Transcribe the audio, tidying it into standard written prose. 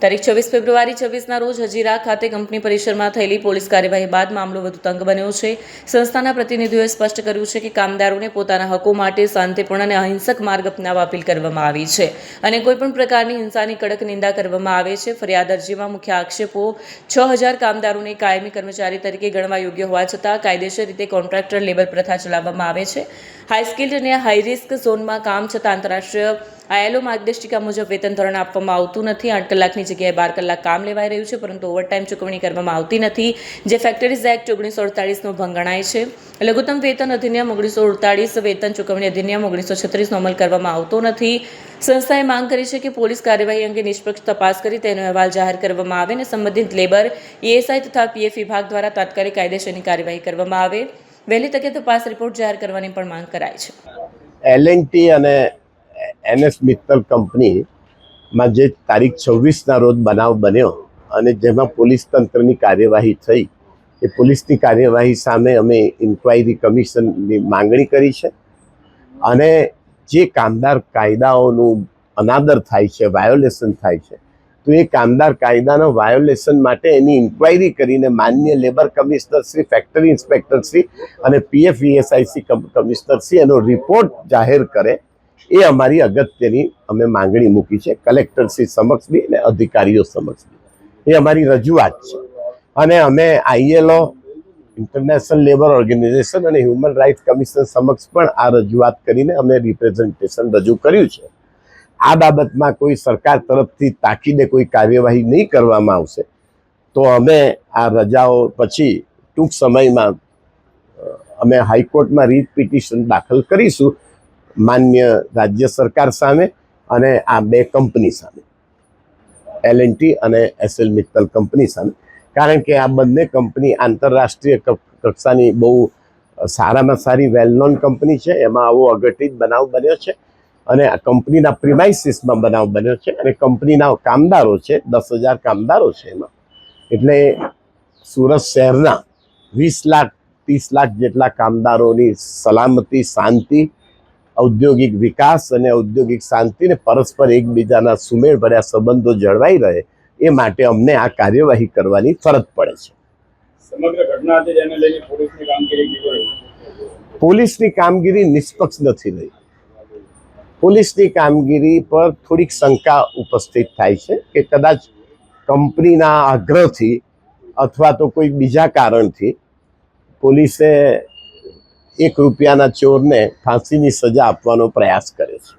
તારીખ 24 ફેબ્રુઆરી 26ના રોજ હજીરા ખાતે કંપની પરિસરમાં થયેલી પોલીસ કાર્યવાહી બાદ મામલો વધુ તંગ બન્યો છે। સંસ્થાના પ્રતિનિધિઓએ સ્પષ્ટ કર્યું છે કે કામદારોને પોતાના હકો માટે શાંતિપૂર્ણ અને અહિંસક માર્ગ અપનાવવા અપીલ કરવામાં આવી છે અને કોઈપણ પ્રકારની હિંસાની કડક નિંદા કરવામાં આવે છે। ફરિયાદ અરજીમાં મુખ્ય આક્ષેપો 6000 કામદારોને કાયમી કર્મચારી તરીકે ગણવા યોગ્ય હોવા છતાં કાયદેસર રીતે કોન્ટ્રાક્ટર લેબર પ્રથા ચલાવવામાં આવે છે। હાઈ સ્કિલ્ડ અને હાઈ રિસ્ક ઝોનમાં કામ છતાં આંતરરાષ્ટ્રીય ILO માર્ગદર્શિકા મુજબ વેતન ધોરણ આપવામાં આવતું નથી। 8 કલાકની જગ્યાએ 12 કલાક કામ લેવાઈ રહ્યું છે, પરંતુ ઓવરટાઈમ ચૂકવણી કરવામાં આવતી નથી, જે ફેક્ટરીઝ એક્ટ 1948નો ભંગ ગણાય છે। લઘુત્તમ વેતન અધિનિયમ 1948, વેતન ચૂકવણી અધિનિયમ 1936નો અમલ કરવામાં આવતો નથી। સંસ્થાએ માંગ કરી છે કે પોલીસ કાર્યવાહી અંગે નિષ્પક્ષ તપાસ કરી તેનો અહેવાલ જાહેર કરવામાં આવે અને સંબંધિત લેબર, ESI તથા PF વિભાગ દ્વારા તાત્કાલિક કાયદેસરની કાર્યવાહી કરવામાં આવે। વહેલી તકે તપાસ રિપોર્ટ જાહેર કરવાની પણ માંગ કરાઈ છે। L&T અને NS મિત્તલ કંપનીમાં જે તારીખ 26ના રોજ બનાવ બન્યો અને જેમાં પોલીસ તંત્રની કાર્યવાહી થઈ, એ પોલીસની કાર્યવાહી સામે અમે ઇન્ક્વાયરી કમિશનની માંગણી કરી છે અને જે કામદાર કાયદાઓનું અનાદર થાય છે, વાયોલેશન થાય છે, તો એ કામદાર કાયદાના વાયોલેશન માટે એની ઇન્ક્વાયરી કરીને માન્ય labour commissioner Shri, factory inspector Shri અને PF ESIC કમિશનર શ્રી એનો રિપોર્ટ જાહેર કરે, એ અમારી અગત્યની અમે માંગણી મૂકી છે કલેક્ટર શ્રી સમક્ષ બી અને અધિકારીઓ સમક્ષ બી। એ અમારી રજૂઆત છે અને અમે ILO, ઇન્ટરનેશનલ લેબર ઓર્ગેનાઇઝેશન અને હ્યુમન રાઇટ્સ કમિશન સમક્ષ પણ આ રજૂઆત કરીને અમે રિપ્રેઝન્ટેશન રજૂ કર્યું છે। આ બાબતમાં કોઈ સરકાર તરફથી તાકીદે કોઈ કાર્યવાહી નહીં કરવામાં આવશે તો અમે આ રજાઓ પછી ટૂંક સમયમાં અમે હાઈકોર્ટમાં રીટ પિટિશન દાખલ કરીશું માન્ય રાજ્ય સરકાર સામે અને આ બે કંપની સામે, L&T અને SL મિત્તલ કંપની સામે, કારણ કે આ બંને કંપની આંતરરાષ્ટ્રીય કક્ષાની બહુ સારામાં સારી વેલ નોન કંપની છે। એમાં આવો અઘટિત બનાવ બન્યો છે અને આ કંપનીના પ્રિમાઇસીસમાં બનાવ બન્યો છે અને કંપનીના કામદારો છે, 10,000 કામદારો છે એમાં। એટલે સુરત શહેરના 20 લાખ 30 લાખ જેટલા કામદારોની સલામતી, શાંતિ, ઔદ્યોગિક વિકાસ અને ઔદ્યોગિક શાંતિને પરસ્પર એકબીજાના સુમેળભર્યા સંબંધો જળવાઈ રહે એ માટે અમને આ કાર્યવાહી કરવાની ફરજ પડે છે। સમગ્ર ઘટના હતી જેને લઈને પોલીસની કામગીરી નિષ્પક્ષ નથી રહી। પોલીસની કામગીરી પર થોડીક શંકા ઉપસ્થિત થાય છે કે કદાચ કંપનીના આગ્રહથી અથવા તો કોઈ બીજા કારણથી પોલીસે 1 રૂપિયાના ચોરને ફાંસીની સજા આપવાનો પ્રયાસ કરે છે।